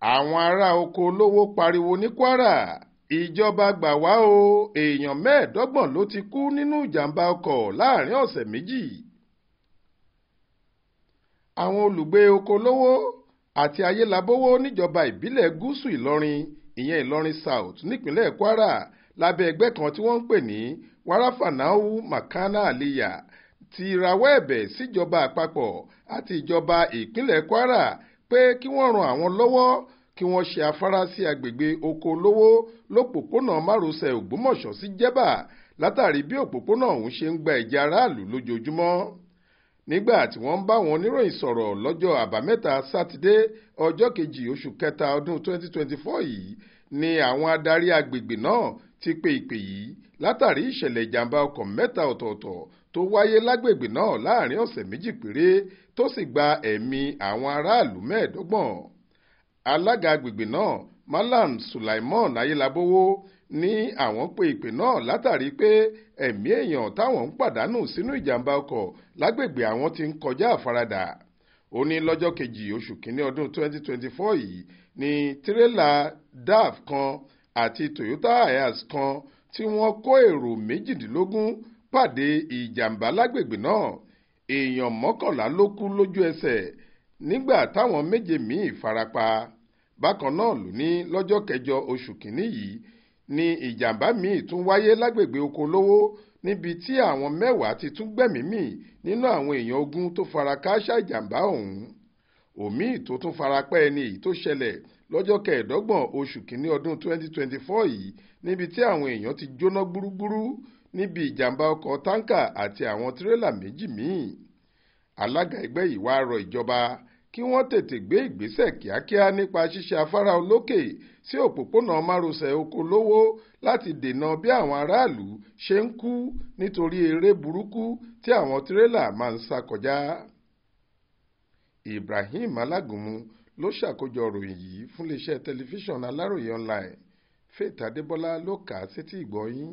àwọn ará oko olówó pariwo ní Kwara, ìjọba gbà wá o, èèyàn mẹ́ẹ̀ẹ́dọ́gbọ̀n ló ti kú nínú ìjàmbá ọkọ̀ láàrin ọ̀sẹ̀ méjì. Àwọn olùgbé oko olówó àti ayélabówó níjọba ìbílẹ̀ gúúsù Ìlọrin, ìyẹn Ìlọrin South nípínlẹ̀ Kwara, lábẹ́ ẹgbẹ́ kan tí wọ́n ń pè ní Warafanau Makana Aliya, ti rawọ́ ẹ̀bẹ̀ síjọba àpapọ̀ àti ìjọba ìpínlẹ̀ Kwara pé kí wọ́n ran àwọn lọ́wọ́ kí wọ́n ṣe afárá sí agbègbè oko olówó lópòpónà márosẹ̀ Ògbómọ̀ṣọ́ sí Jẹ́bà látàrí bí òpópónà ọ̀hún ṣe ń gba ẹ̀jẹ̀ aráàlú lójoojúmọ́. Nígbà tí wọ́n ń bá wọn oníròyìn sọ̀rọ̀ lọ́jọ́ àbámẹ́ta sátidé ọjọ́ kejì oṣù kẹta ọdún 2024 yìí ni àwọn adarí agbègbè náà ti pe ìpè yìí látàrí ìṣẹ̀lẹ̀ ìjàmbá ọkọ̀ mẹ́ta ọ̀tọ̀ọ̀tọ̀ tó wáyé lágbègbè náà láàrin ọ̀sẹ̀ méjì péré tó sì gba ẹ̀mí àwọn aráàlú mẹ́ẹ̀ẹ́dọ́gbọ̀n. Alága agbègbè náà Malam Sulaimon Ayélabówó ní àwọn pe ìpè náà látàrí pé ẹ̀mí èèyàn táwọn ń pàdánù sínú ìjàmbá ọkọ̀ lágbègbè àwọn ti ń kọjá àfaradà. Ó ní lọ́jọ́ kejì oṣù kínní ọdún 2024 yìí ni tírélà DAF kan àti Toyota Hiace kan tí wọ́n kó èrò 18 pàdé ìjàmbá lágbègbè náà. Èèyàn 11 ló kú lójú ẹsẹ̀ nígbà táwọn 7 míì farapa. Bákan náà ló ní lọ́jọ́ kẹjọ oṣù kínní yìí ni ìjàmbá míì tún wáyé lágbègbè oko olówó níbi tí àwọn 10 ti tún gbẹ̀mí mì nínú àwọn èèyàn 20 tó fara kááṣá ìjàmbá ọ̀hún. Òmíì tó tún farapa ẹni èyí tó ṣẹlẹ̀ lọ́jọ́ kẹẹ̀ẹ́dọ́gbọ̀n oṣù kínní ọdún 2024 yìí níbi tí àwọn èèyàn ti jóná gbúrúgbúrú níbi ìjàmbá ọkọ̀ táǹkà àti àwọn tírélà 2 míì. Alága ẹgbẹ́ yìí wá rọ ìjọba kí wọ́n tètè gbé ìgbésẹ̀ kíákíá nípa ṣíṣe afárá olókè sí òpópónà márosẹ̀ oko olówó láti dènà bí àwọn aráàlú ṣe ń kú nítorí eré burúkú tí àwọn tírélà máa ń sá kọjá. Ibrahim Alágúnmu ló ṣàkójọ ìròyìn yìí fún iléeṣẹ́ tẹlifíṣàn Aláròye online. Faith Adébọ́lá ló kà á sétí ìgbọ́ yín.